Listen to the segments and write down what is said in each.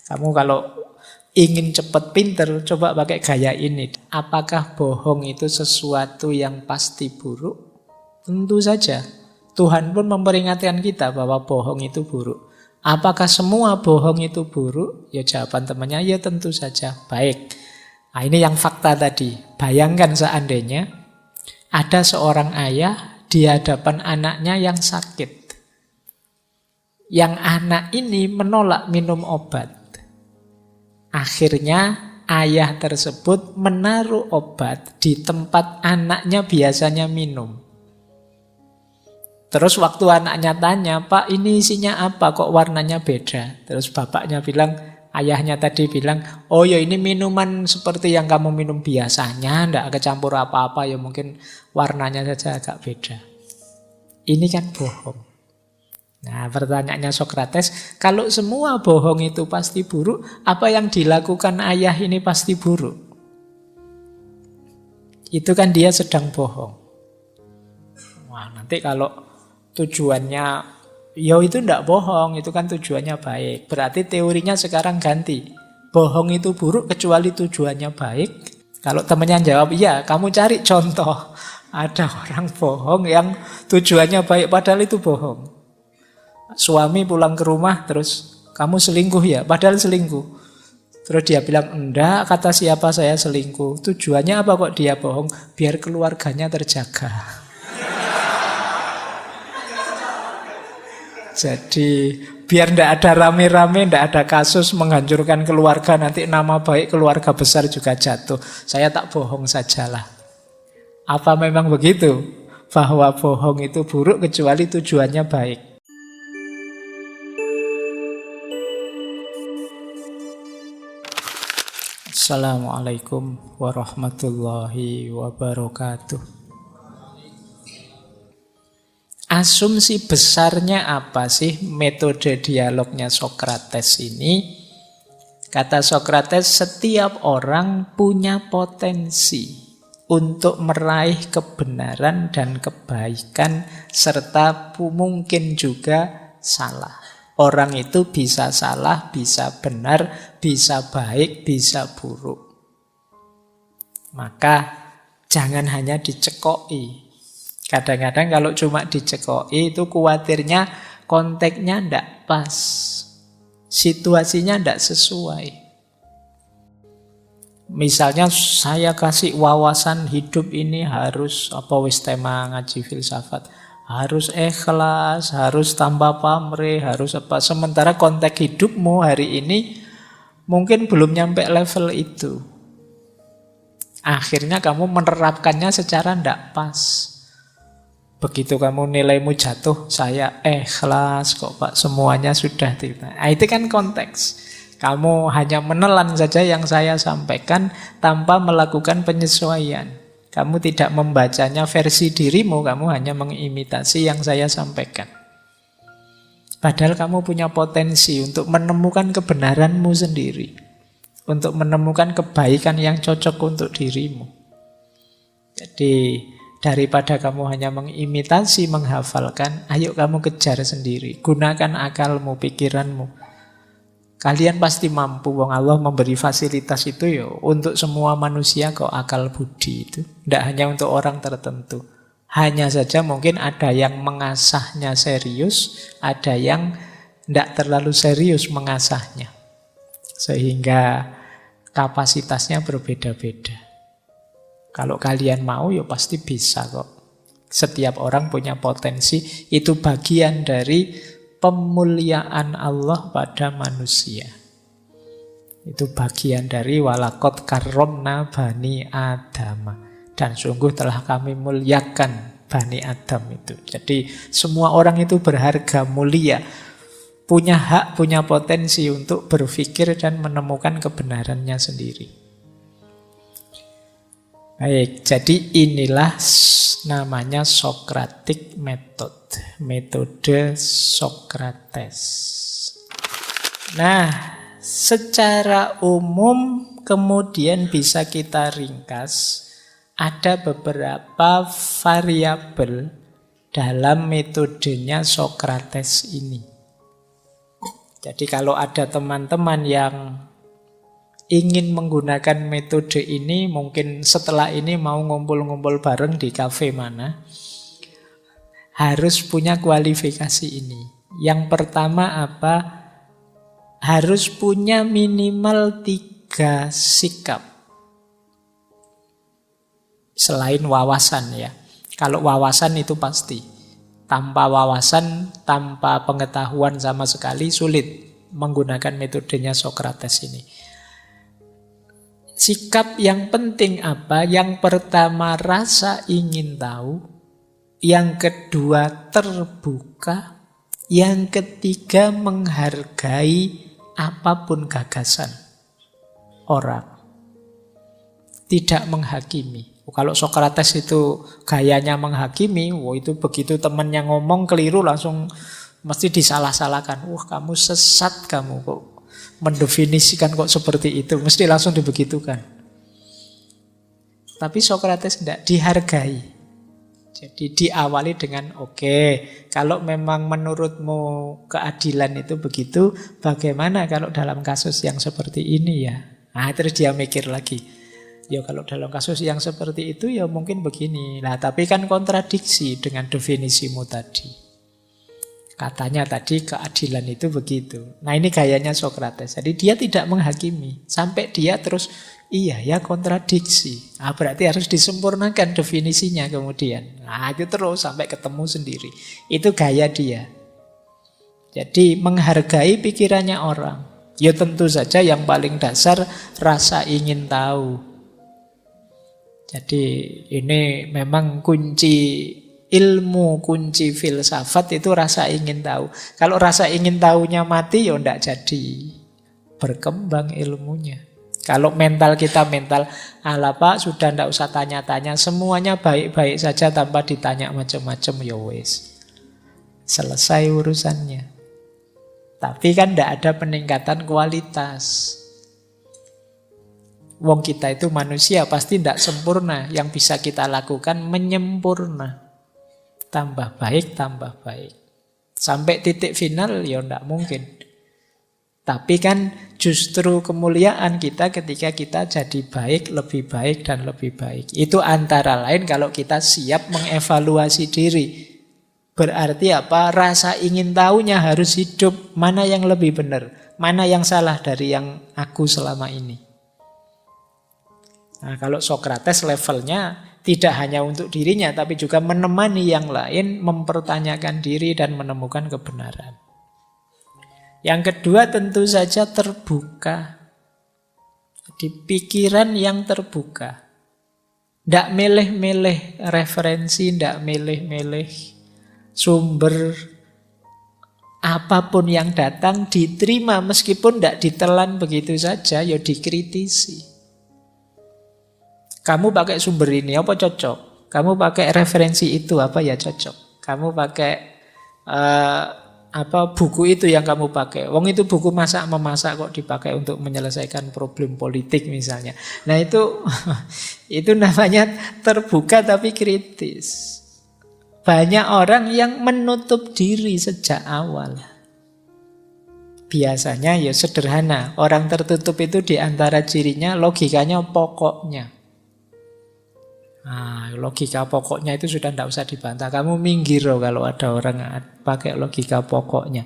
Kamu kalau ingin cepat pinter, coba pakai gaya ini. Apakah bohong itu sesuatu yang pasti buruk? Tentu saja. Tuhan pun memperingatkan kita bahwa bohong itu buruk. Apakah semua bohong itu buruk? Ya jawaban temannya, ya tentu saja. Baik. Nah, ini yang fakta tadi. Bayangkan seandainya ada seorang ayah di hadapan anaknya yang sakit. Yang anak ini menolak minum obat. Akhirnya ayah tersebut menaruh obat di tempat anaknya biasanya minum. Terus waktu anaknya tanya, "Pak, ini isinya apa? Kok warnanya beda?" Terus bapaknya bilang, ayahnya tadi bilang, "Oh ya ini minuman seperti yang kamu minum biasanya, ndak kecampur apa-apa, ya mungkin warnanya saja agak beda." Ini kan bohong. Nah, pertanyaannya Sokrates, kalau semua bohong itu pasti buruk, apa yang dilakukan ayah ini pasti buruk? Itu kan dia sedang bohong. Wah, nanti kalau tujuannya, ya itu ndak bohong, itu kan tujuannya baik. Berarti teorinya sekarang ganti. Bohong itu buruk kecuali tujuannya baik. Kalau temannya jawab, iya, kamu cari contoh. Ada orang bohong yang tujuannya baik, padahal itu bohong. Suami pulang ke rumah, terus, "Kamu selingkuh ya?" Padahal selingkuh. Terus dia bilang, "Enggak, kata siapa saya selingkuh." Tujuannya apa kok dia bohong? Biar keluarganya terjaga. Jadi biar tidak ada rame-rame, tidak ada kasus menghancurkan keluarga, nanti nama baik keluarga besar juga jatuh. Saya tak bohong sajalah. Apa memang begitu? Bahwa bohong itu buruk kecuali tujuannya baik. Assalamualaikum warahmatullahi wabarakatuh. Asumsi besarnya apa sih metode dialognya Sokrates ini? Kata Sokrates, setiap orang punya potensi untuk meraih kebenaran dan kebaikan serta mungkin juga salah. Orang itu bisa salah, bisa benar, bisa baik, bisa buruk. Maka jangan hanya dicekoi. Kadang-kadang kalau cuma dicekoi itu khawatirnya konteksnya tidak pas. Situasinya tidak sesuai. Misalnya saya kasih wawasan hidup ini harus, apa wis tema ngaji filsafat, harus ikhlas, harus tambah pamrih, harus apa. Sementara konteks hidupmu hari ini mungkin belum nyampe level itu. Akhirnya kamu menerapkannya secara tidak pas. Begitu kamu nilaimu jatuh, saya ikhlas kok Pak, semuanya sudah tidak. Nah, itu kan konteks. Kamu hanya menelan saja yang saya sampaikan tanpa melakukan penyesuaian. Kamu tidak membacanya versi dirimu, kamu hanya mengimitasi yang saya sampaikan. Padahal kamu punya potensi untuk menemukan kebenaranmu sendiri. Untuk menemukan kebaikan yang cocok untuk dirimu. Jadi daripada kamu hanya mengimitasi, menghafalkan, ayo kamu kejar sendiri. Gunakan akalmu, pikiranmu. Kalian pasti mampu, wong Allah memberi fasilitas itu ya untuk semua manusia kok, akal budi itu. Tidak hanya untuk orang tertentu. Hanya saja mungkin ada yang mengasahnya serius, ada yang tidak terlalu serius mengasahnya. Sehingga kapasitasnya berbeda-beda. Kalau kalian mau ya pasti bisa kok. Setiap orang punya potensi, itu bagian dari pemuliaan Allah pada manusia. Itu bagian dari walaqad karramna bani Adam. Dan sungguh telah kami muliakan Bani Adam itu. Jadi semua orang itu berharga, mulia. Punya hak, punya potensi untuk berpikir dan menemukan kebenarannya sendiri. Baik, jadi inilah namanya Socratic Method. Metode Sokrates. Nah, secara umum kemudian bisa kita ringkas. Ada beberapa variabel dalam metodenya Sokrates ini. Jadi kalau ada teman-teman yang ingin menggunakan metode ini, mungkin setelah ini mau ngumpul-ngumpul bareng di kafe mana, harus punya kualifikasi ini. Yang pertama apa? Harus punya minimal 3 sikap. Selain wawasan ya. Kalau wawasan itu pasti. Tanpa wawasan, tanpa pengetahuan sama sekali, sulit menggunakan metodenya Sokrates ini. Sikap yang penting apa? Yang pertama rasa ingin tahu, yang kedua terbuka, yang ketiga menghargai apapun gagasan orang. Tidak menghakimi. Kalau Sokrates itu gayanya menghakimi, itu begitu temannya ngomong keliru langsung mesti disalah-salahkan. Wah, kamu sesat, kamu kok mendefinisikan kok seperti itu, mesti langsung dibegitukan. Tapi Sokrates tidak, dihargai. Jadi diawali dengan oke, kalau memang menurutmu keadilan itu begitu, bagaimana kalau dalam kasus yang seperti ini ya? Nah, terus dia mikir lagi. Ya kalau dalam kasus yang seperti itu ya mungkin begini. Nah, tapi kan kontradiksi dengan definisimu tadi. Katanya tadi keadilan itu begitu. Nah, ini gayanya Sokrates. Jadi dia tidak menghakimi. Sampai dia terus, iya ya kontradiksi. Nah, berarti harus disempurnakan definisinya kemudian. Nah, itu terus sampai ketemu sendiri. Itu gaya dia. Jadi menghargai pikirannya orang. Ya tentu saja yang paling dasar rasa ingin tahu. Jadi ini memang kunci ilmu, kunci filsafat itu rasa ingin tahu. Kalau rasa ingin tahunya mati, ya tidak jadi berkembang ilmunya. Kalau mental kita mental, ala Pak sudah tidak usah tanya-tanya, semuanya baik-baik saja tanpa ditanya macam-macam, ya wes. Selesai urusannya. Tapi kan tidak ada peningkatan kualitas. Wong kita itu manusia pasti tidak sempurna. Yang bisa kita lakukan menyempurna. Tambah baik, tambah baik. Sampai titik final ya tidak mungkin. Tapi kan justru kemuliaan kita ketika kita jadi baik, dan lebih baik. Itu antara lain kalau kita siap mengevaluasi diri. Berarti apa? Rasa ingin tahunya harus hidup. Mana yang lebih benar? Mana yang salah dari yang aku selama ini? Nah, kalau Sokrates levelnya tidak hanya untuk dirinya, tapi juga menemani yang lain, mempertanyakan diri dan menemukan kebenaran. Yang kedua tentu saja terbuka. Jadi pikiran yang terbuka. Tidak milih-milih referensi, tidak milih-milih sumber. Apapun yang datang diterima meskipun tidak ditelan begitu saja, ya dikritisi. Kamu pakai sumber ini, apa cocok? Kamu pakai referensi itu, apa ya cocok? Kamu pakai buku itu yang kamu pakai. Wong itu buku masak-memasak kok dipakai untuk menyelesaikan problem politik misalnya. Nah itu itu namanya terbuka tapi kritis. Banyak orang yang menutup diri sejak awal. Biasanya ya sederhana. Orang tertutup itu diantara cirinya logikanya pokoknya. Nah, logika pokoknya itu sudah tidak usah dibantah. Kamu minggir loh kalau ada orang pakai logika pokoknya.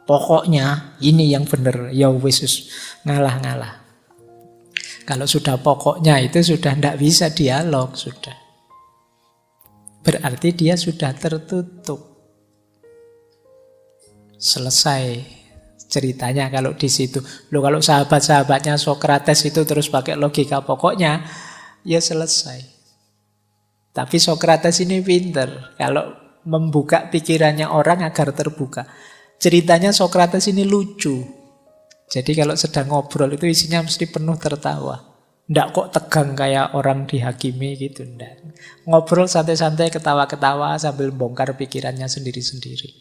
Pokoknya ini yang benar. Ya wis ngalah-ngalah. Kalau sudah pokoknya itu sudah tidak bisa dialog sudah. Berarti dia sudah tertutup. Selesai ceritanya kalau di situ. Loh, kalau sahabat-sahabatnya Sokrates itu terus pakai logika pokoknya, ya selesai. Tapi Sokrates ini pinter kalau membuka pikirannya orang agar terbuka. Ceritanya Sokrates ini lucu. Jadi kalau sedang ngobrol itu isinya mesti penuh tertawa. Nggak kok tegang kayak orang dihakimi gitu. Nggak. Ngobrol santai-santai, ketawa-ketawa sambil bongkar pikirannya sendiri-sendiri.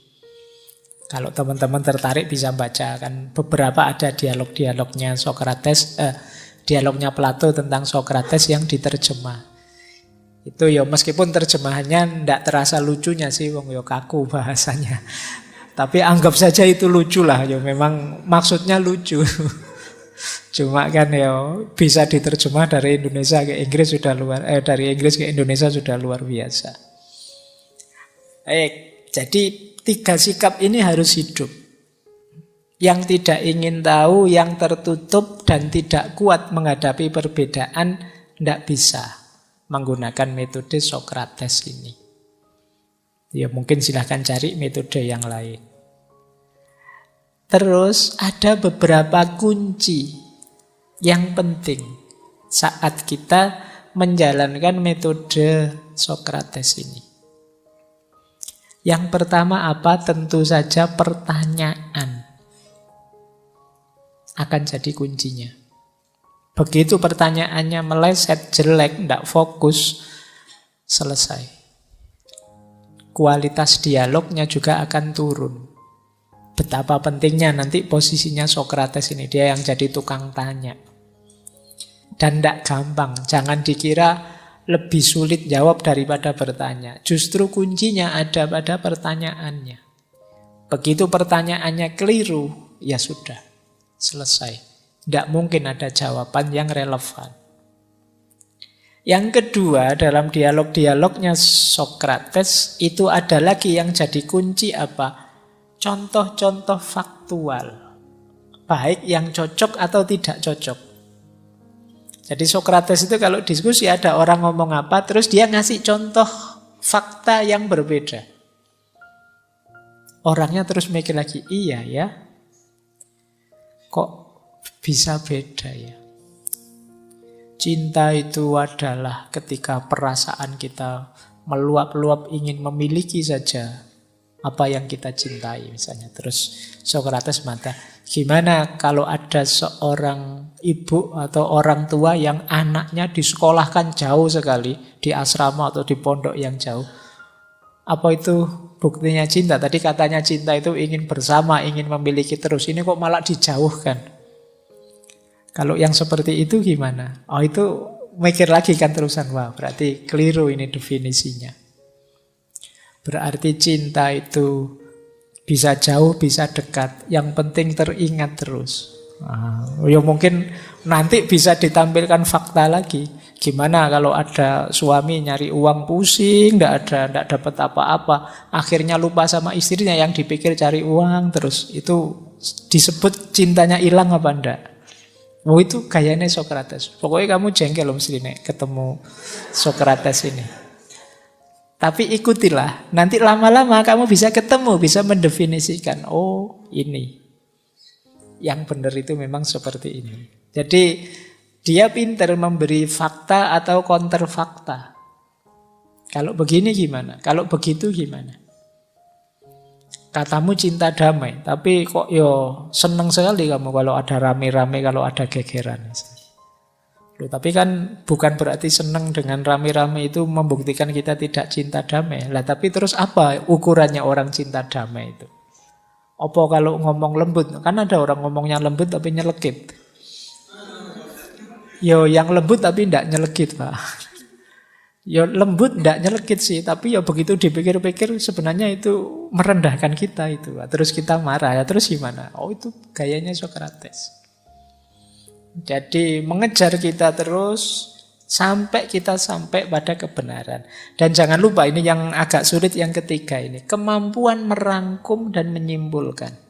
Kalau teman-teman tertarik bisa baca kan beberapa ada dialog-dialognya Sokrates, dialognya Plato tentang Sokrates yang diterjemah. Itu ya meskipun terjemahannya tidak terasa lucunya sih, wong ya kaku bahasanya. Tapi anggap saja itu lucu lah, ya memang maksudnya lucu. Cuma kan ya bisa diterjemah dari Indonesia ke Inggris sudah dari Inggris ke Indonesia sudah luar biasa. Baik, jadi 3 sikap ini harus hidup. Yang tidak ingin tahu, yang tertutup dan tidak kuat menghadapi perbedaan, tidak bisa menggunakan metode Sokrates ini. Ya mungkin silahkan cari metode yang lain. Terus ada beberapa kunci yang penting saat kita menjalankan metode Sokrates ini. Yang pertama apa? Tentu saja pertanyaan akan jadi kuncinya. Begitu pertanyaannya meleset, jelek, tidak fokus, selesai. Kualitas dialognya juga akan turun. Betapa pentingnya nanti posisinya Sokrates ini. Dia yang jadi tukang tanya. Dan tidak gampang. Jangan dikira lebih sulit jawab daripada bertanya. Justru kuncinya ada pada pertanyaannya. Begitu pertanyaannya keliru, ya sudah, selesai. Tidak mungkin ada jawaban yang relevan. Yang kedua, dalam dialog-dialognya Sokrates itu ada lagi yang jadi kunci apa? Contoh-contoh faktual. Baik yang cocok atau tidak cocok. Jadi Sokrates itu kalau diskusi ada orang ngomong apa, terus dia ngasih contoh fakta yang berbeda. Orangnya terus mikir lagi, iya ya, kok bisa beda ya? Cinta itu adalah ketika perasaan kita meluap-luap ingin memiliki saja apa yang kita cintai misalnya. Terus Sokrates mata, gimana kalau ada seorang ibu atau orang tua yang anaknya disekolahkan jauh sekali, di asrama atau di pondok yang jauh. Apa itu buktinya cinta? Tadi katanya cinta itu ingin bersama, ingin memiliki terus. Ini kok malah dijauhkan. Kalau yang seperti itu gimana? Oh itu mikir lagi kan terusan. Wah berarti keliru ini definisinya. Berarti cinta itu bisa jauh, bisa dekat. Yang penting teringat terus. Ya mungkin nanti bisa ditampilkan fakta lagi. Gimana kalau ada suami nyari uang pusing, tidak dapat apa-apa. Akhirnya lupa sama istrinya, yang dipikir cari uang terus. Itu disebut cintanya hilang apa enggak? Oh itu gayanya Sokrates. Pokoknya kamu jengkel loh mesti nih ketemu Sokrates ini. Tapi ikutilah. Nanti lama-lama kamu bisa ketemu, bisa mendefinisikan. Oh ini. Yang benar itu memang seperti ini. Jadi dia pintar memberi fakta atau counter fakta. Kalau begini gimana? Kalau begitu gimana? Katamu cinta damai, tapi kok seneng sekali kamu kalau ada rame-rame, kalau ada gegeran. Loh, tapi kan bukan berarti seneng dengan rame-rame itu membuktikan kita tidak cinta damai. Lah tapi terus apa ukurannya orang cinta damai itu? Apa kalau ngomong lembut? Kan ada orang ngomongnya lembut tapi nyelekit. Yang lembut tapi tidak nyelekit, Pak. Lembut tidak nyelekit sih, tapi begitu dipikir-pikir sebenarnya itu merendahkan kita itu. Terus kita marah, terus gimana? Oh itu gayanya Sokrates. Jadi mengejar kita terus sampai kita sampai pada kebenaran. Dan jangan lupa ini yang agak sulit yang ketiga ini, kemampuan merangkum dan menyimpulkan.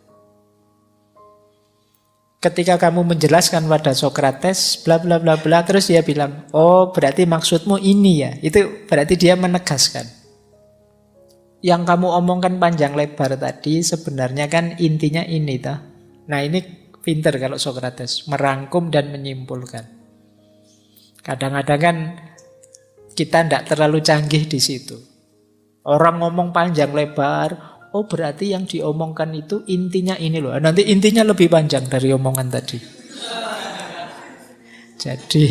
Ketika kamu menjelaskan pada Sokrates, bla bla bla bla, terus dia bilang, oh berarti maksudmu ini ya. Itu berarti dia menegaskan. Yang kamu omongkan panjang lebar tadi sebenarnya kan intinya ini toh. Nah ini pinter kalau Sokrates, merangkum dan menyimpulkan. Kadang-kadang kan kita tidak terlalu canggih di situ. Orang ngomong panjang lebar, oh berarti yang diomongkan itu intinya ini loh. Nanti intinya lebih panjang dari omongan tadi. Jadi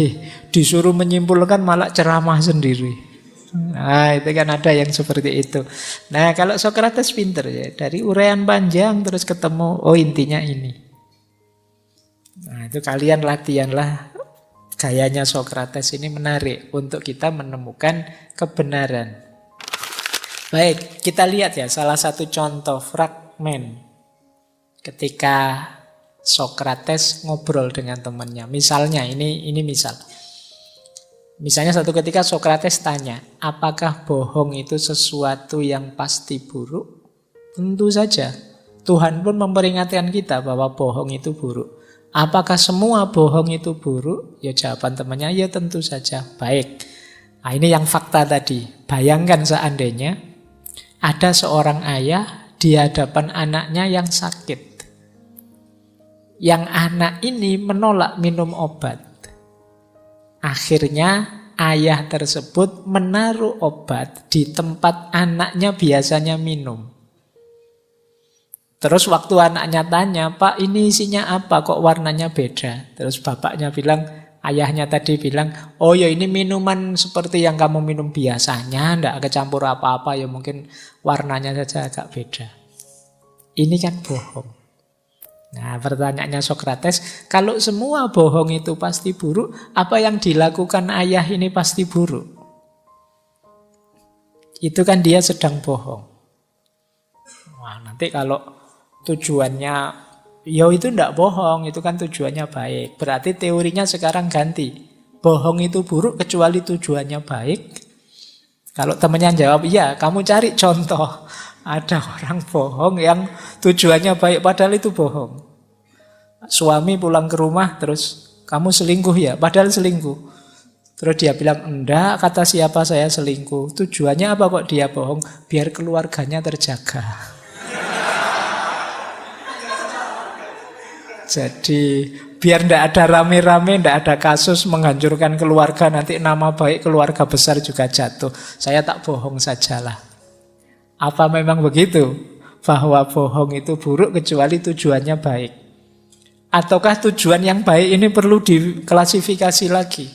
disuruh menyimpulkan malah ceramah sendiri. Nah itu kan ada yang seperti itu. Nah kalau Sokrates pinter ya, dari uraian panjang terus ketemu, oh intinya ini. Nah itu kalian latihanlah gayanya Sokrates ini, menarik untuk kita menemukan kebenaran. Baik, kita lihat ya salah satu contoh fragmen fragmen ketika Sokrates ngobrol dengan temannya. Misalnya, ini misal. Misalnya satu ketika Sokrates tanya, apakah bohong itu sesuatu yang pasti buruk? Tentu saja. Tuhan pun memperingatkan kita bahwa bohong itu buruk. Apakah semua bohong itu buruk? Ya jawaban temannya, ya tentu saja. Baik. Nah, ini yang fakta tadi. Bayangkan seandainya ada seorang ayah di hadapan anaknya yang sakit. Yang anak ini menolak minum obat. Akhirnya ayah tersebut menaruh obat di tempat anaknya biasanya minum. Terus waktu anaknya tanya, Pak ini isinya apa kok warnanya beda? Terus bapaknya bilang, ayahnya tadi bilang, oh ya ini minuman seperti yang kamu minum biasanya, tidak kecampur apa-apa, ya mungkin warnanya saja agak beda. Ini kan bohong. Nah, pertanyaannya Sokrates, kalau semua bohong itu pasti buruk, apa yang dilakukan ayah ini pasti buruk? Itu kan dia sedang bohong. Wah, nanti kalau tujuannya, ya itu tidak bohong, itu kan tujuannya baik. Berarti teorinya sekarang ganti. Bohong itu buruk kecuali tujuannya baik. Kalau temannya jawab, iya, kamu cari contoh. Ada orang bohong yang tujuannya baik padahal itu bohong. Suami pulang ke rumah terus, kamu selingkuh ya? Padahal selingkuh. Terus dia bilang, enggak, kata siapa saya selingkuh. Tujuannya apa kok dia bohong? Biar keluarganya terjaga. Jadi biar tidak ada rame-rame, tidak ada kasus menghancurkan keluarga, nanti nama baik keluarga besar juga jatuh. Saya tak bohong sajalah. Apa memang begitu? Bahwa bohong itu buruk kecuali tujuannya baik? Ataukah tujuan yang baik ini perlu diklasifikasi lagi?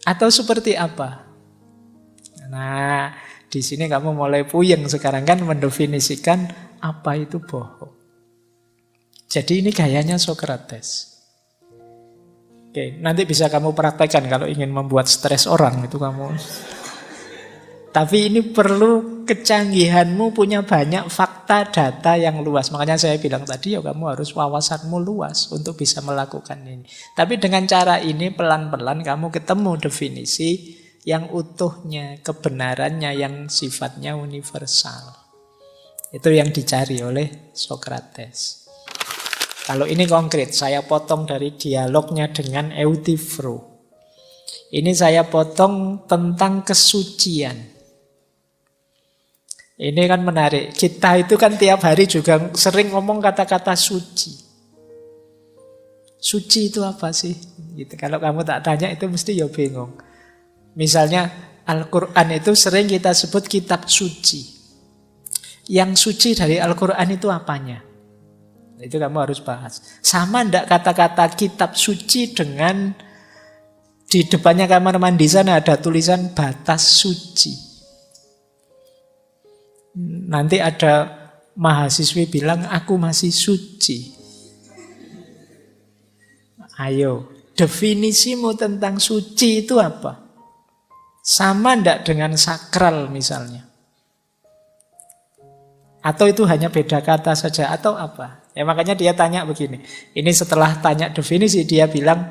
Atau seperti apa? Nah, di sini kamu mulai puyeng sekarang kan mendefinisikan apa itu bohong. Jadi ini gayanya Sokrates. Oke, nanti bisa kamu praktekkan kalau ingin membuat stres orang itu kamu. Tapi ini perlu kecanggihanmu punya banyak fakta data yang luas. Makanya saya bilang tadi ya kamu harus wawasanmu luas untuk bisa melakukan ini. Tapi dengan cara ini pelan-pelan kamu ketemu definisi yang utuhnya, kebenarannya yang sifatnya universal. Itu yang dicari oleh Sokrates. Kalau ini konkret, saya potong dari dialognya dengan Euthyphro. Ini saya potong tentang kesucian. Ini kan menarik. Kita itu kan tiap hari juga sering ngomong kata-kata suci. Suci itu apa sih? Gitu. Kalau kamu tak tanya itu mesti ya bingung. Misalnya Al-Quran itu sering kita sebut kitab suci. Yang suci dari Al-Quran itu apanya? Itu kamu harus bahas. Sama ndak kata-kata kitab suci dengan di depannya kamar mandi sana ada tulisan batas suci. Nanti ada mahasiswi bilang, aku masih suci. Ayo, definisimu tentang suci itu apa? Sama ndak dengan sakral misalnya? Atau itu hanya beda kata saja? Atau apa? Ya makanya dia tanya begini. Ini setelah tanya definisi, dia bilang,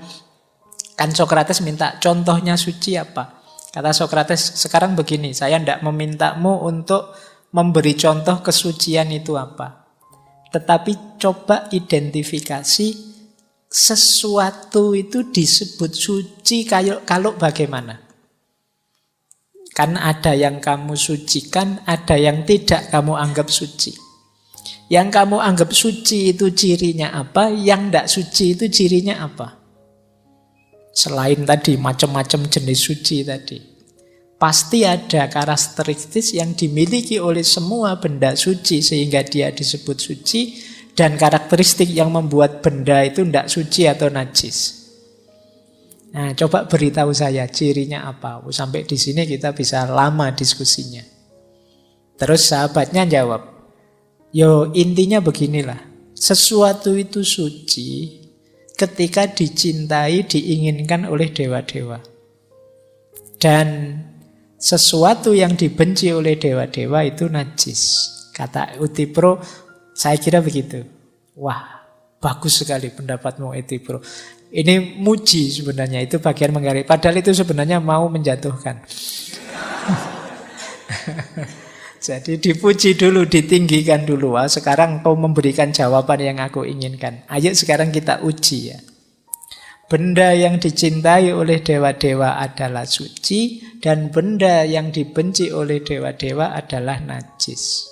kan Sokrates minta contohnya suci apa? Kata Sokrates, sekarang begini, saya ndak memintamu untuk memberi contoh kesucian itu apa. Tetapi coba identifikasi sesuatu itu disebut suci kalau bagaimana. Kan ada yang kamu sucikan, ada yang tidak kamu anggap suci. Yang kamu anggap suci itu cirinya apa, yang tidak suci itu cirinya apa. Selain tadi macam-macam jenis suci tadi. Pasti ada karakteristik yang dimiliki oleh semua benda suci sehingga dia disebut suci, dan karakteristik yang membuat benda itu tidak suci atau najis. Nah, coba beritahu saya cirinya apa. Sampai di sini kita bisa lama diskusinya. Terus sahabatnya jawab, yo intinya beginilah, sesuatu itu suci ketika dicintai, diinginkan oleh dewa-dewa. Dan sesuatu yang dibenci oleh dewa-dewa itu najis. Kata Euthyphro, Saya kira begitu. Wah, bagus sekali pendapatmu itu, bro. Ini muji sebenarnya, itu bagian menggaris. Padahal itu sebenarnya mau menjatuhkan. Jadi dipuji dulu, ditinggikan dulu. Wah, sekarang kau memberikan jawaban yang aku inginkan. Ayo sekarang kita uji ya. Benda yang dicintai oleh dewa-dewa adalah suci, dan benda yang dibenci oleh dewa-dewa adalah najis.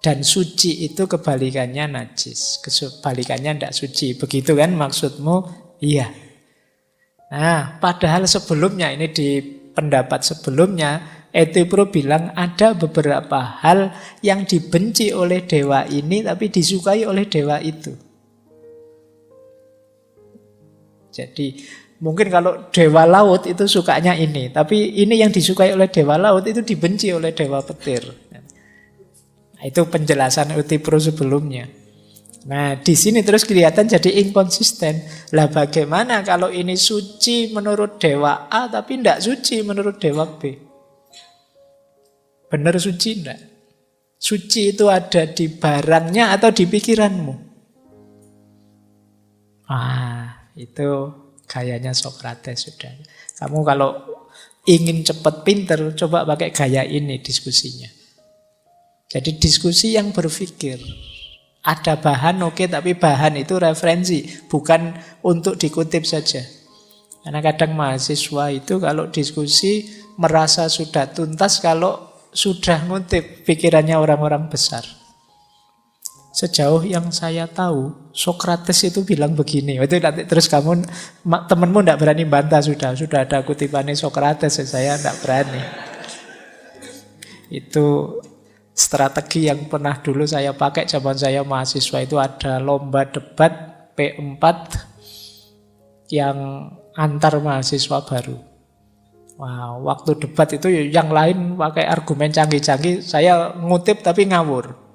Dan suci itu kebalikannya najis. Kebalikannya tidak suci. Begitu kan maksudmu? Iya. Nah, padahal sebelumnya, ini di pendapat sebelumnya, Euthyphro bilang ada beberapa hal yang dibenci oleh dewa ini tapi disukai oleh dewa itu. Jadi mungkin kalau dewa laut itu sukanya ini, tapi ini yang disukai oleh dewa laut itu dibenci oleh dewa petir. Nah, itu penjelasan Euthyphro sebelumnya. Nah, di sini terus kelihatan jadi inkonsisten. Lah bagaimana kalau ini suci menurut dewa A tapi tidak suci menurut dewa B? Benar suci enggak? Suci itu ada di barangnya atau di pikiranmu? Itu gayanya Sokrates sudah. Kamu kalau ingin cepat pinter, coba pakai gaya ini diskusinya. Jadi diskusi yang berpikir. Ada bahan oke, tapi bahan itu referensi, bukan untuk dikutip saja. Karena kadang mahasiswa itu kalau diskusi merasa sudah tuntas kalau sudah ngutip pikirannya orang-orang besar. Sejauh yang saya tahu, Sokrates itu bilang begini. Itu nanti terus kamu, temanmu tidak berani bantah sudah ada kutipannya Sokrates, saya tidak berani. Itu strategi yang pernah dulu saya pakai zaman saya mahasiswa. Itu ada lomba debat P4 yang antar mahasiswa baru. Wah, waktu debat itu yang lain pakai argumen canggih-canggih, saya ngutip tapi ngawur.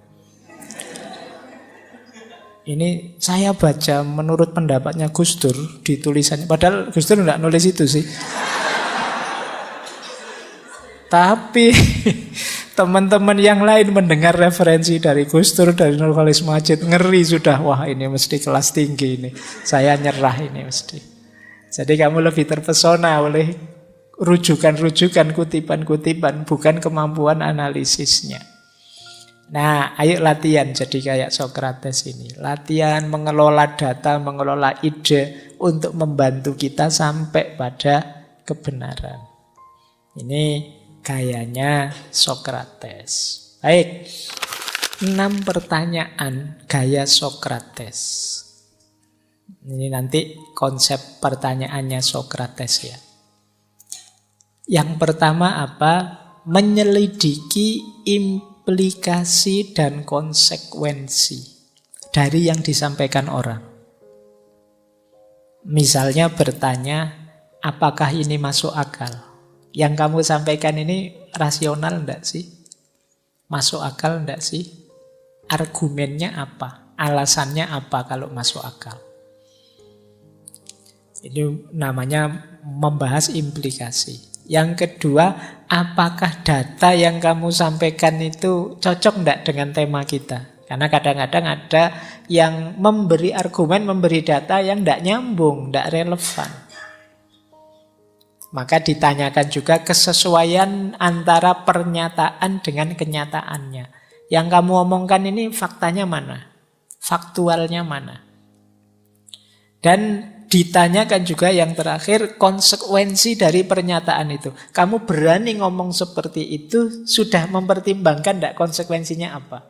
Ini saya baca menurut pendapatnya Gus Dur di tulisannya, padahal Gus Dur enggak nulis itu sih. Tapi teman-teman yang lain mendengar referensi dari Gus Dur, dari Nurholis Majid, ngeri sudah. Wah, ini mesti kelas tinggi ini. Saya nyerah ini mesti. Jadi kamu lebih terpesona oleh rujukan-rujukan, kutipan-kutipan, bukan kemampuan analisisnya. Nah, ayo latihan jadi kayak Sokrates ini. Latihan mengelola data, mengelola ide untuk membantu kita sampai pada kebenaran. Ini gayanya Sokrates. Baik, 6 pertanyaan gaya Sokrates. Ini nanti konsep pertanyaannya Sokrates ya. Yang pertama apa? Menyelidiki implikasi dan konsekuensi dari yang disampaikan orang. Misalnya bertanya, apakah ini masuk akal? Yang kamu sampaikan ini rasional enggak sih? Masuk akal enggak sih? Argumennya apa? Alasannya apa kalau masuk akal? Ini namanya membahas implikasi. Yang kedua, apakah data yang kamu sampaikan itu cocok enggak dengan tema kita? Karena kadang-kadang ada yang memberi argumen, memberi data yang enggak nyambung, enggak relevan. Maka ditanyakan juga kesesuaian antara pernyataan dengan kenyataannya. Yang kamu omongkan ini faktanya mana? Faktualnya mana? Dan ditanyakan juga yang terakhir, konsekuensi dari pernyataan itu. Kamu berani ngomong seperti itu, sudah mempertimbangkan enggak konsekuensinya apa?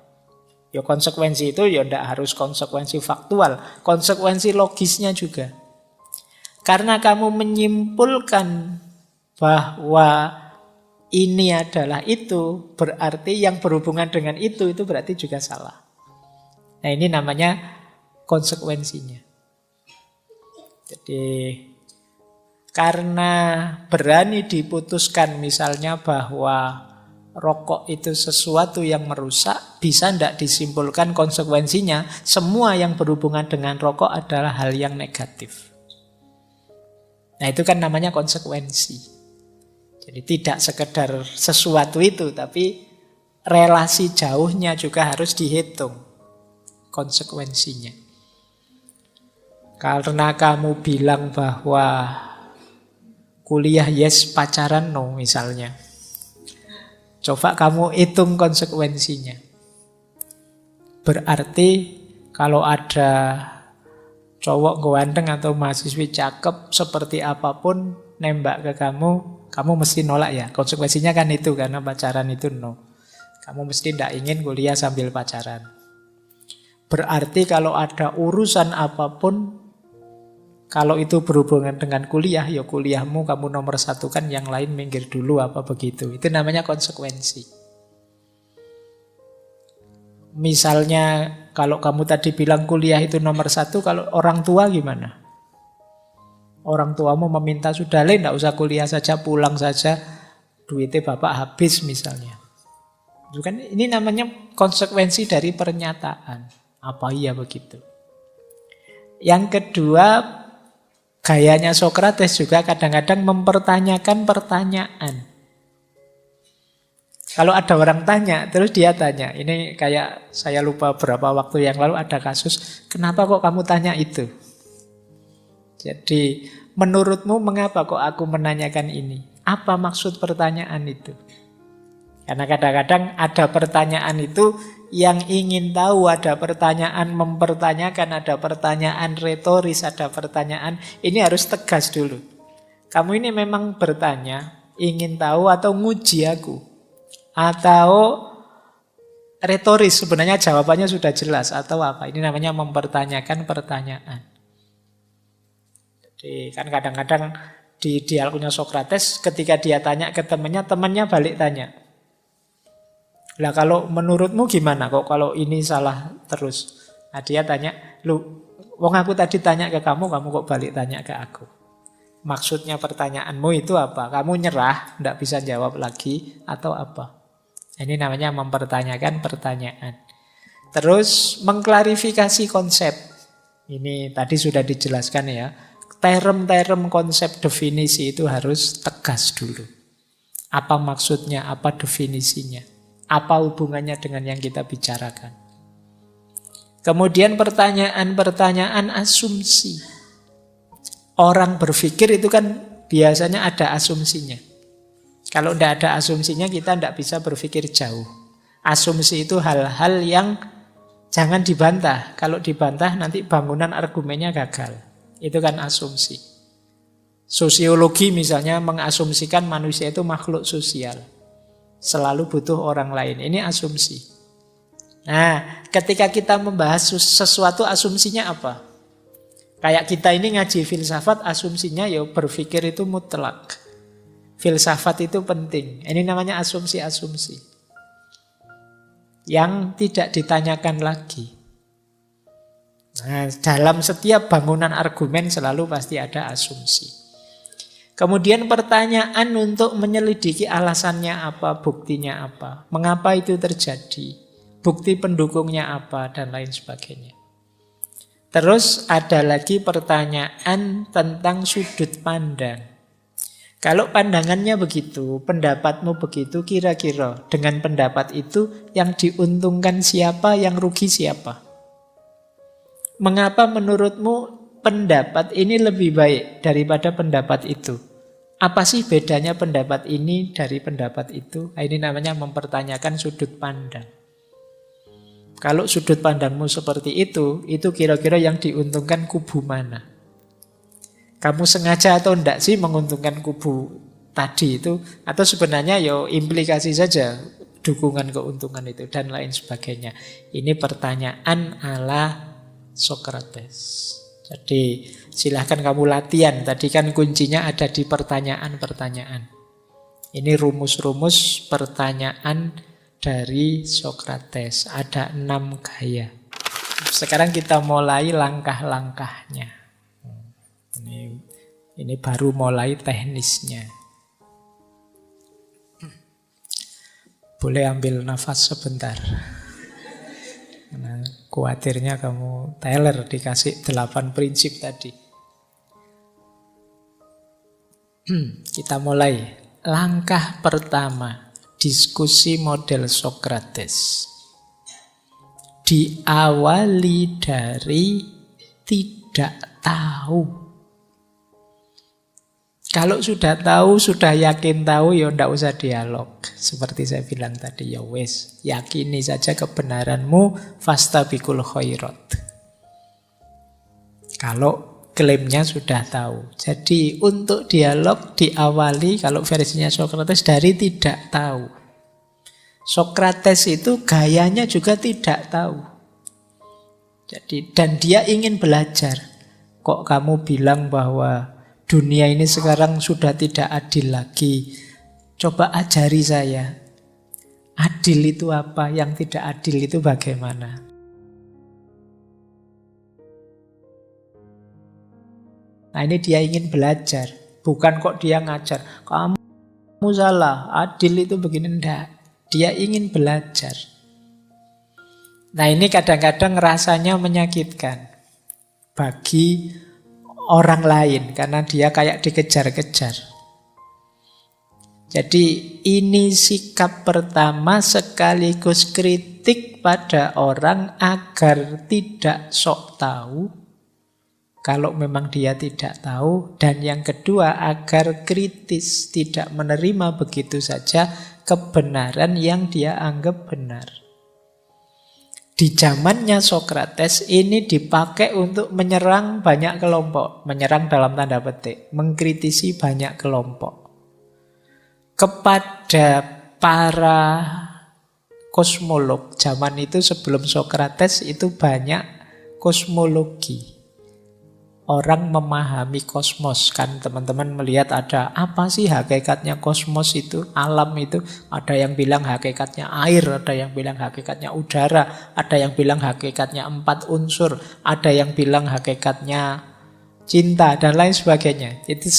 Ya konsekuensi itu ya enggak harus konsekuensi faktual, konsekuensi logisnya juga. Karena kamu menyimpulkan bahwa ini adalah itu, berarti yang berhubungan dengan itu berarti juga salah. Nah, ini namanya konsekuensinya. Jadi karena berani diputuskan misalnya bahwa rokok itu sesuatu yang merusak, bisa tidak disimpulkan konsekuensinya semua yang berhubungan dengan rokok adalah hal yang negatif. Nah, itu kan namanya konsekuensi. Jadi tidak sekedar sesuatu itu, tapi relasi jauhnya juga harus dihitung. konsekuensinya. Karena kamu bilang bahwa kuliah yes, pacaran no misalnya. Coba kamu hitung konsekuensinya. Berarti kalau ada cowok ganteng atau mahasiswi cakep seperti apapun nembak ke kamu mesti nolak ya. Konsekuensinya kan itu, karena pacaran itu no. Kamu mesti tidak ingin kuliah sambil pacaran. Berarti kalau ada urusan apapun, kalau itu berhubungan dengan kuliah, ya kuliahmu kamu nomor satukan, yang lain minggir dulu, apa begitu. Itu namanya konsekuensi. Misalnya kalau kamu tadi bilang kuliah itu nomor satu, kalau orang tua gimana? Orang tuamu meminta, sudah tidak usah kuliah saja, pulang saja, duitnya bapak habis misalnya. Itu kan ini namanya konsekuensi dari pernyataan. Apa iya begitu? Yang kedua, gayanya Sokrates juga kadang-kadang mempertanyakan pertanyaan. Kalau ada orang tanya, terus dia tanya. Ini kayak saya lupa berapa waktu yang lalu ada kasus, kenapa kok kamu tanya itu? Jadi, menurutmu mengapa kok aku menanyakan ini? Apa maksud pertanyaan itu? Karena kadang-kadang ada pertanyaan itu yang ingin tahu, ada pertanyaan mempertanyakan, ada pertanyaan retoris, ada pertanyaan, ini harus tegas dulu. Kamu ini memang bertanya, ingin tahu atau nguji aku? Atau retoris, sebenarnya jawabannya sudah jelas, atau apa? Ini namanya mempertanyakan pertanyaan. Jadi kan kadang-kadang di dialognya Sokrates, ketika dia tanya ke temannya balik tanya. Lah kalau menurutmu gimana kok kalau ini salah terus? Nah dia tanya, wong aku tadi tanya ke kamu kok balik tanya ke aku? Maksudnya pertanyaanmu itu apa? Kamu nyerah, tidak bisa jawab lagi, atau apa? Ini namanya mempertanyakan pertanyaan. Terus mengklarifikasi konsep. Ini tadi sudah dijelaskan ya. Term-term konsep definisi itu harus tegas dulu. Apa maksudnya, apa definisinya? Apa hubungannya dengan yang kita bicarakan? Kemudian pertanyaan-pertanyaan asumsi. Orang berpikir itu kan biasanya ada asumsinya. Kalau tidak ada asumsinya kita tidak bisa berpikir jauh. Asumsi itu hal-hal yang jangan dibantah. Kalau dibantah nanti bangunan argumennya gagal. Itu kan asumsi. Sosiologi misalnya mengasumsikan manusia itu makhluk sosial. Selalu butuh orang lain. Ini asumsi. Nah, ketika kita membahas sesuatu, asumsinya apa? Kayak kita ini ngaji filsafat, asumsinya ya berpikir itu mutlak. Filsafat itu penting. Ini namanya asumsi-asumsi. Yang tidak ditanyakan lagi. Nah, dalam setiap bangunan argumen selalu pasti ada asumsi. Kemudian pertanyaan untuk menyelidiki alasannya apa, buktinya apa, mengapa itu terjadi, bukti pendukungnya apa, dan lain sebagainya. Terus ada lagi pertanyaan tentang sudut pandang. Kalau pandangannya begitu, pendapatmu begitu, kira-kira dengan pendapat itu yang diuntungkan siapa, yang rugi siapa? Mengapa menurutmu pendapat ini lebih baik daripada pendapat itu? Apa sih bedanya pendapat ini dari pendapat itu? Ini namanya mempertanyakan sudut pandang. Kalau sudut pandangmu seperti itu kira-kira yang diuntungkan kubu mana? Kamu sengaja atau enggak sih menguntungkan kubu tadi itu? Atau sebenarnya ya implikasi saja dukungan keuntungan itu dan lain sebagainya. Ini pertanyaan ala Sokrates. Jadi silahkan kamu latihan. Tadi kan kuncinya ada di pertanyaan-pertanyaan. Ini rumus-rumus pertanyaan dari Sokrates. Ada 6 gaya. Sekarang kita mulai langkah-langkahnya. Ini baru mulai teknisnya. Boleh ambil nafas sebentar. Nah, khawatirnya kamu teler dikasih 8 prinsip tadi. Kita mulai. Langkah pertama, diskusi model Sokrates. diawali dari tidak tahu. Kalau sudah tahu, sudah yakin tahu, ya ndak usah dialog. Seperti saya bilang tadi, ya wes, yakini saja kebenaranmu, fastabiqul khairat. Kalau klaimnya sudah tahu. Jadi untuk dialog diawali, kalau versinya Socrates, dari tidak tahu. Socrates itu gayanya juga tidak tahu. Jadi, dan dia ingin belajar. Kok kamu bilang bahwa dunia ini sekarang sudah tidak adil lagi? Coba ajari saya. Adil itu apa? Yang tidak adil itu bagaimana? Nah, ini dia ingin belajar. Bukan kok dia ngajar. Kamu salah, adil itu begini. Enggak. Dia ingin belajar. Nah, ini kadang-kadang rasanya menyakitkan bagi orang lain karena dia kayak dikejar-kejar. Jadi ini sikap pertama sekaligus kritik pada orang agar tidak sok tahu kalau memang dia tidak tahu. Dan yang kedua agar kritis, tidak menerima begitu saja kebenaran yang dia anggap benar. Di zamannya Socrates ini dipakai untuk menyerang banyak kelompok. Menyerang dalam tanda petik, mengkritisi banyak kelompok. Kepada para kosmolog zaman itu sebelum Socrates itu banyak kosmologi. Orang memahami kosmos. Kan teman-teman melihat ada apa sih hakikatnya kosmos itu, alam itu. Ada yang bilang hakikatnya air, ada yang bilang hakikatnya udara, ada yang bilang hakikatnya 4 unsur, ada yang bilang hakikatnya cinta, dan lain sebagainya. Itu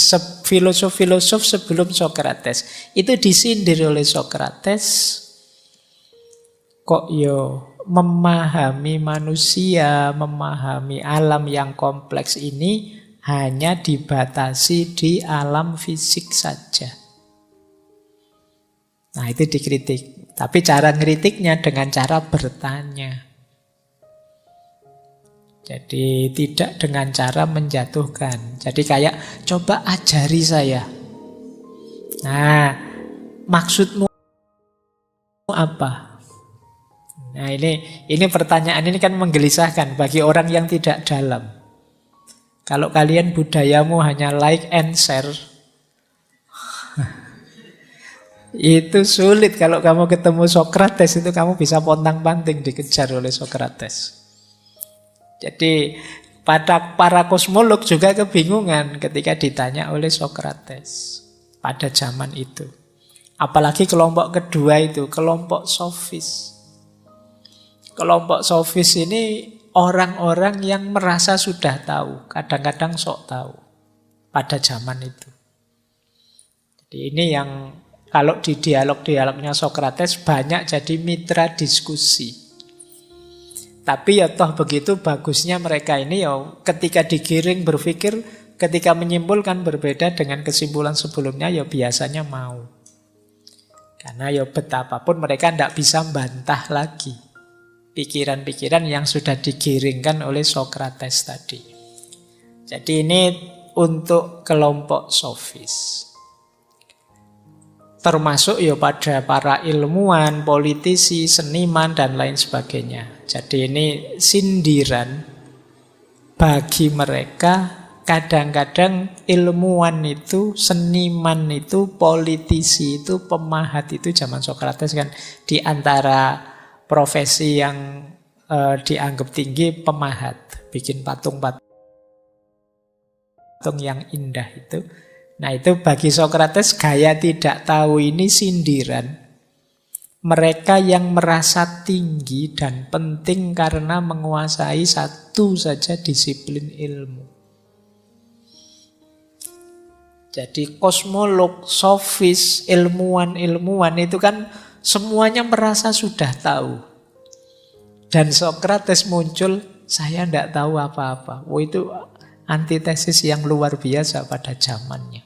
filosof-filosof sebelum Socrates. Itu disindir oleh Socrates. Kok yo memahami manusia, memahami alam yang kompleks ini hanya dibatasi di alam fisik saja. Nah, itu dikritik. Tapi cara ngeritiknya dengan cara bertanya. Jadi tidak dengan cara menjatuhkan. Jadi kayak, coba ajari saya. Nah, maksudmu apa? Nah, ini pertanyaan ini kan menggelisahkan bagi orang yang tidak dalam. Kalau kalian budayamu hanya like and share, itu sulit. Kalau kamu ketemu Socrates itu kamu bisa pontang-panting dikejar oleh Socrates. Jadi para kosmolog juga kebingungan ketika ditanya oleh Socrates pada zaman itu. Apalagi kelompok kedua itu, kelompok sofis. Kelompok sofis ini orang-orang yang merasa sudah tahu, kadang-kadang sok tahu pada zaman itu. Jadi ini yang kalau di dialog-dialognya Socrates banyak jadi mitra diskusi. Tapi ya toh begitu bagusnya mereka ini ya ketika digiring berpikir, ketika menyimpulkan berbeda dengan kesimpulan sebelumnya ya biasanya mau. Karena ya betapapun mereka tidak bisa bantah lagi pikiran-pikiran yang sudah digiringkan oleh Socrates tadi. Jadi ini untuk kelompok sofis. Termasuk ya pada para ilmuwan, politisi, seniman, dan lain sebagainya. Jadi ini sindiran bagi mereka. Kadang-kadang ilmuwan itu, seniman itu, politisi itu, pemahat itu zaman Socrates kan di antara profesi yang dianggap tinggi pemahat, bikin patung-patung yang indah itu. Nah, itu bagi Socrates gaya tidak tahu ini sindiran. Mereka yang merasa tinggi dan penting karena menguasai satu saja disiplin ilmu. Jadi kosmolog, sofis, ilmuwan itu kan semuanya merasa sudah tahu. Dan Socrates muncul, saya tidak tahu apa-apa. Oh, itu antitesis yang luar biasa pada zamannya.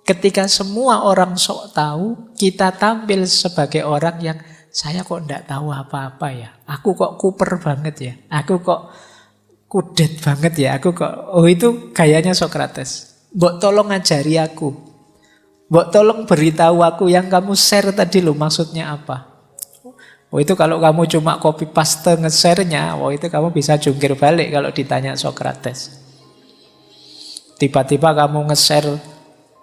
Ketika semua orang sok tahu, kita tampil sebagai orang yang saya kok ndak tahu apa-apa ya. Aku kok kuper banget ya. Aku kok kudet banget ya. Aku kok, oh itu gayanya Sokrates. Mbok tolong ajari aku. Mbok tolong beritahu aku yang kamu share tadi loh maksudnya apa. Oh itu kalau kamu cuma copy paste nge-share-nya, oh itu kamu bisa jungkir balik kalau ditanya Sokrates. Tiba-tiba kamu nge-share,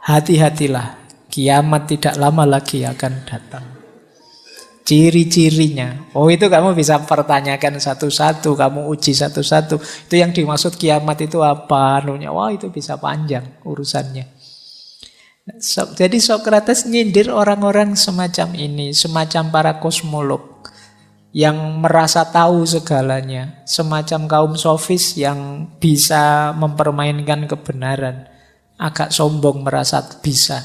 hati-hatilah, kiamat tidak lama lagi akan datang. Ciri-cirinya. Oh itu kamu bisa pertanyakan satu-satu, kamu uji satu-satu. Itu yang dimaksud kiamat itu apa? Wah itu bisa panjang urusannya. Jadi Sokrates nyindir orang-orang semacam ini, semacam para kosmolog yang merasa tahu segalanya, semacam kaum sofis yang bisa mempermainkan kebenaran, agak sombong merasa bisa.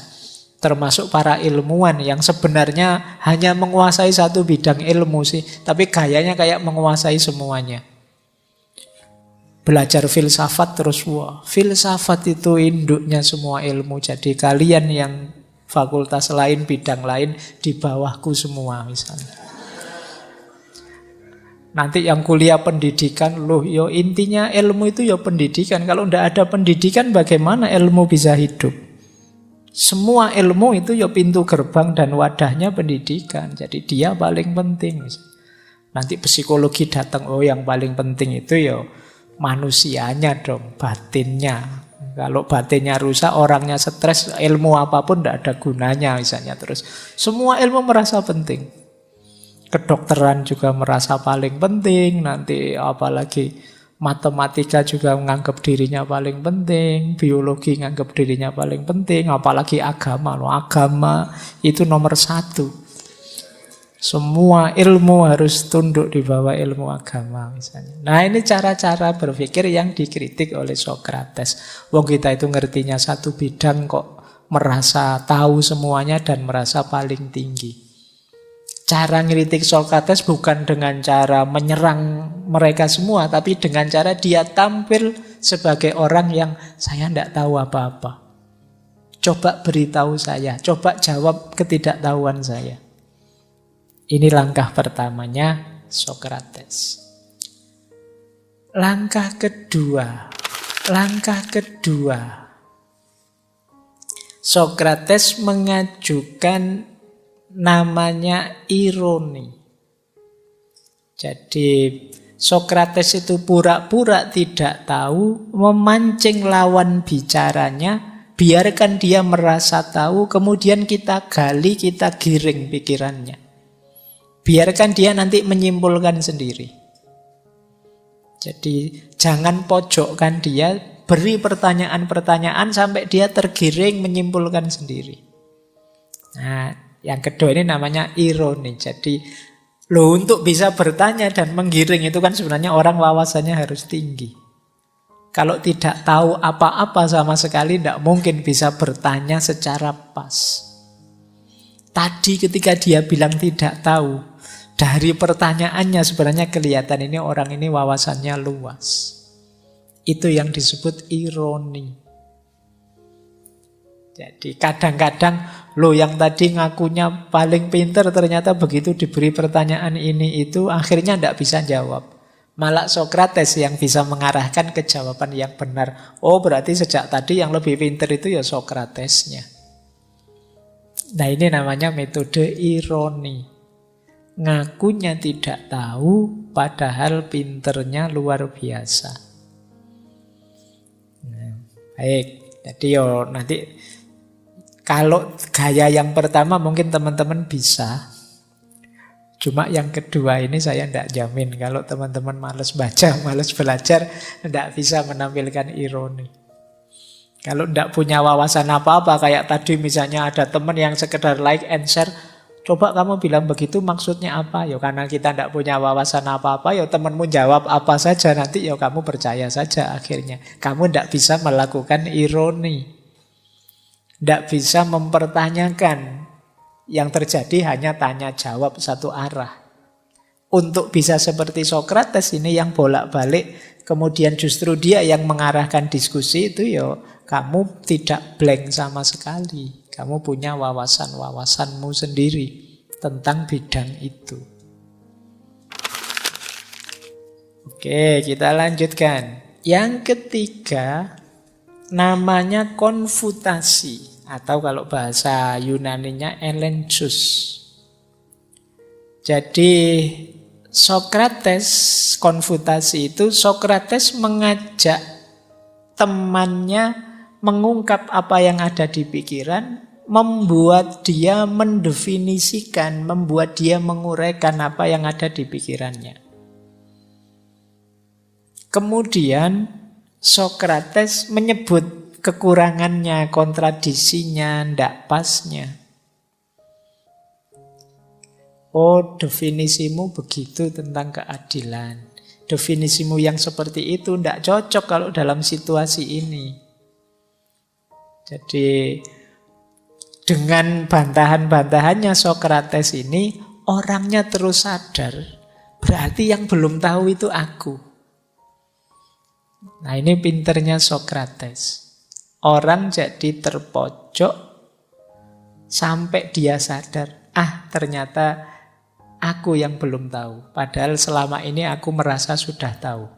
Termasuk para ilmuwan yang sebenarnya hanya menguasai satu bidang ilmu sih, tapi gayanya kayak menguasai semuanya. Belajar filsafat terus, wah, filsafat itu induknya semua ilmu. Jadi kalian yang fakultas lain, bidang lain, di bawahku semua misalnya. Nanti yang kuliah pendidikan, loh, yo intinya ilmu itu yo pendidikan. Kalau ndak ada pendidikan, bagaimana ilmu bisa hidup? Semua ilmu itu ya pintu gerbang dan wadahnya pendidikan. Jadi dia paling penting. Nanti psikologi datang, oh yang paling penting itu ya manusianya dong, batinnya. Kalau batinnya rusak, orangnya stres, ilmu apapun tidak ada gunanya misalnya. Terus semua ilmu merasa penting. Kedokteran juga merasa paling penting. Nanti apalagi matematika juga menganggap dirinya paling penting, biologi menganggap dirinya paling penting, apalagi agama. Loh, agama itu nomor satu. Semua ilmu harus tunduk di bawah ilmu agama misalnya. Nah ini cara-cara berpikir yang dikritik oleh Sokrates. Wong kita itu ngertinya satu bidang kok merasa tahu semuanya dan merasa paling tinggi. Cara ngeritik Sokrates bukan dengan cara menyerang mereka semua, tapi dengan cara dia tampil sebagai orang yang saya tidak tahu apa-apa. Coba beritahu saya, coba jawab ketidaktahuan saya. Ini langkah pertamanya Sokrates. Langkah kedua, Sokrates mengajukan namanya ironi. Jadi Sokrates itu pura-pura tidak tahu, memancing lawan bicaranya, biarkan dia merasa tahu, kemudian kita gali, kita giring pikirannya. Biarkan dia nanti menyimpulkan sendiri. Jadi jangan pojokkan dia, beri pertanyaan-pertanyaan sampai dia tergiring menyimpulkan sendiri. Nah, yang kedua ini namanya ironi. Jadi untuk bisa bertanya dan menggiring itu kan sebenarnya orang wawasannya harus tinggi. Kalau tidak tahu apa-apa sama sekali, tidak mungkin bisa bertanya secara pas. Tadi ketika dia bilang tidak tahu, dari pertanyaannya sebenarnya kelihatan ini orang ini wawasannya luas. Itu yang disebut ironi. Jadi kadang-kadang yang tadi ngakunya paling pinter ternyata begitu diberi pertanyaan ini itu akhirnya tidak bisa jawab. Malah Sokrates yang bisa mengarahkan ke jawaban yang benar. Oh berarti sejak tadi yang lebih pinter itu ya Sokratesnya. Nah ini namanya metode ironi. Ngakunya tidak tahu padahal pinternya luar biasa. Nah, baik, jadi nanti kalau gaya yang pertama mungkin teman-teman bisa. Cuma yang kedua ini saya tidak jamin. Kalau teman-teman malas baca, malas belajar, tidak bisa menampilkan ironi. Kalau tidak punya wawasan apa-apa, kayak tadi misalnya ada teman yang sekedar like and share, coba kamu bilang begitu maksudnya apa? Ya karena kita tidak punya wawasan apa-apa, ya temanmu jawab apa saja, nanti ya kamu percaya saja akhirnya. Kamu tidak bisa melakukan ironi. Tidak bisa mempertanyakan. Yang terjadi hanya tanya jawab satu arah. Untuk bisa seperti Sokrates ini yang bolak-balik, kemudian justru dia yang mengarahkan diskusi itu, ya kamu tidak blank sama sekali. Kamu punya wawasan-wawasanmu sendiri. tentang bidang itu. Oke, kita lanjutkan. Yang ketiga, namanya konfutasi. Atau kalau bahasa Yunaninya elenchus. Jadi Sokrates, konfutasi itu Sokrates mengajak temannya mengungkap apa yang ada di pikiran, membuat dia mendefinisikan, membuat dia menguraikan apa yang ada di pikirannya. Kemudian Sokrates menyebut kekurangannya, kontradisinya, ndak pasnya. Oh, definisimu begitu tentang keadilan. Definisimu yang seperti itu ndak cocok kalau dalam situasi ini. Jadi dengan bantahan-bantahannya Sokrates ini, orangnya terus sadar. Berarti yang belum tahu itu aku. Nah, ini pinternya Sokrates. Orang jadi terpojok sampai dia sadar, ternyata aku yang belum tahu. Padahal selama ini aku merasa sudah tahu.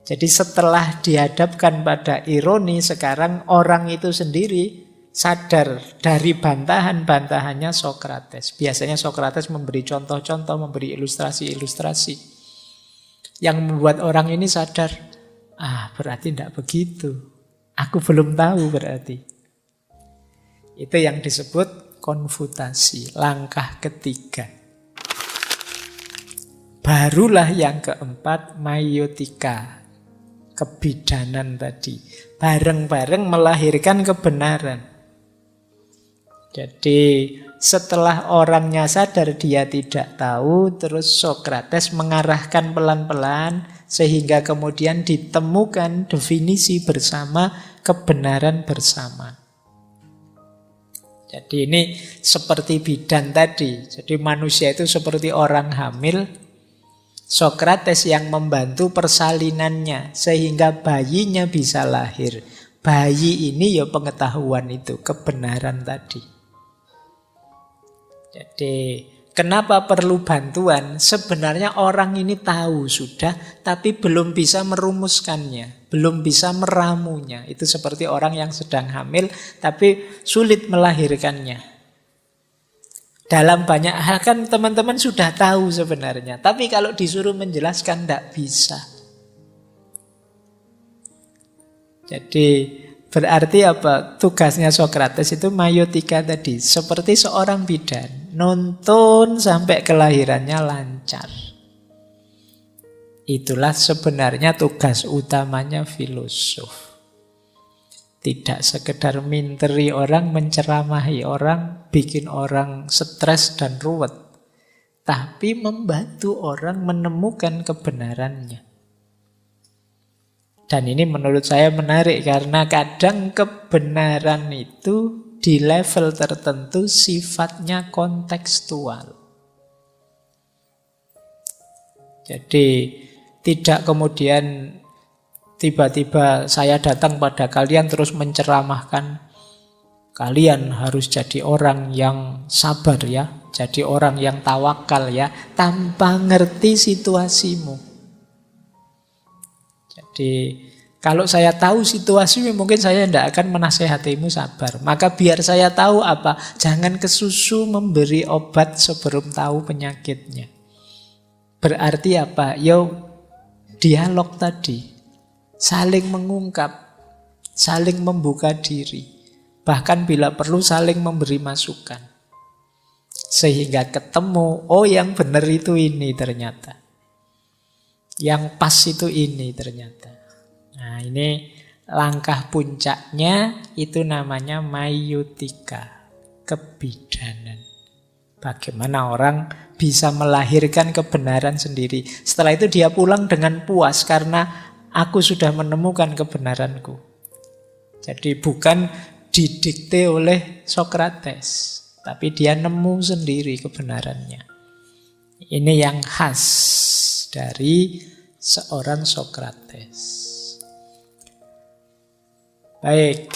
Jadi setelah dihadapkan pada ironi, sekarang orang itu sendiri sadar dari bantahan-bantahannya Sokrates. Biasanya Sokrates memberi contoh-contoh, memberi ilustrasi-ilustrasi yang membuat orang ini sadar, berarti tidak begitu. Aku belum tahu berarti. Itu yang disebut konfutasi, langkah ketiga. Barulah yang keempat, maiotika, kebidanan tadi. Bareng-bareng melahirkan kebenaran. Jadi setelah orangnya sadar dia tidak tahu, terus Sokrates mengarahkan pelan-pelan sehingga kemudian ditemukan definisi bersama, kebenaran bersama. Jadi ini seperti bidan tadi. Jadi manusia itu seperti orang hamil. Sokrates yang membantu persalinannya sehingga bayinya bisa lahir. Bayi ini ya pengetahuan itu, kebenaran tadi. Jadi kenapa perlu bantuan? Sebenarnya orang ini tahu sudah, tapi belum bisa merumuskannya, belum bisa meramunya. Itu seperti orang yang sedang hamil, tapi sulit melahirkannya. Dalam banyak hal kan teman-teman sudah tahu sebenarnya, tapi kalau disuruh menjelaskan tidak bisa. Jadi berarti apa? Tugasnya Sokrates itu maiotika tadi, seperti seorang bidan, nonton sampai kelahirannya lancar. Itulah sebenarnya tugas utamanya filosof. Tidak sekedar minteri orang, menceramahi orang, bikin orang stres dan ruwet. Tapi membantu orang menemukan kebenarannya. Dan ini menurut saya menarik karena kadang kebenaran itu di level tertentu sifatnya kontekstual. Jadi tidak kemudian tiba-tiba saya datang pada kalian terus menceramahkan, kalian harus jadi orang yang sabar ya, jadi orang yang tawakal ya, tanpa ngerti situasimu. Jadi kalau saya tahu situasimu mungkin saya tidak akan menasehatimu sabar. Maka biar saya tahu apa, jangan kesusu memberi obat sebelum tahu penyakitnya. Berarti apa? Dialog tadi. Saling mengungkap, saling membuka diri, bahkan bila perlu saling memberi masukan. Sehingga ketemu, yang benar itu ini ternyata. Yang pas itu ini ternyata. Nah ini langkah puncaknya itu namanya maiotika, kebidanan. Bagaimana orang bisa melahirkan kebenaran sendiri. Setelah itu dia pulang dengan puas karena aku sudah menemukan kebenaranku. Jadi bukan didikte oleh Sokrates, tapi dia nemu sendiri kebenarannya. Ini yang khas dari seorang Sokrates. Baik.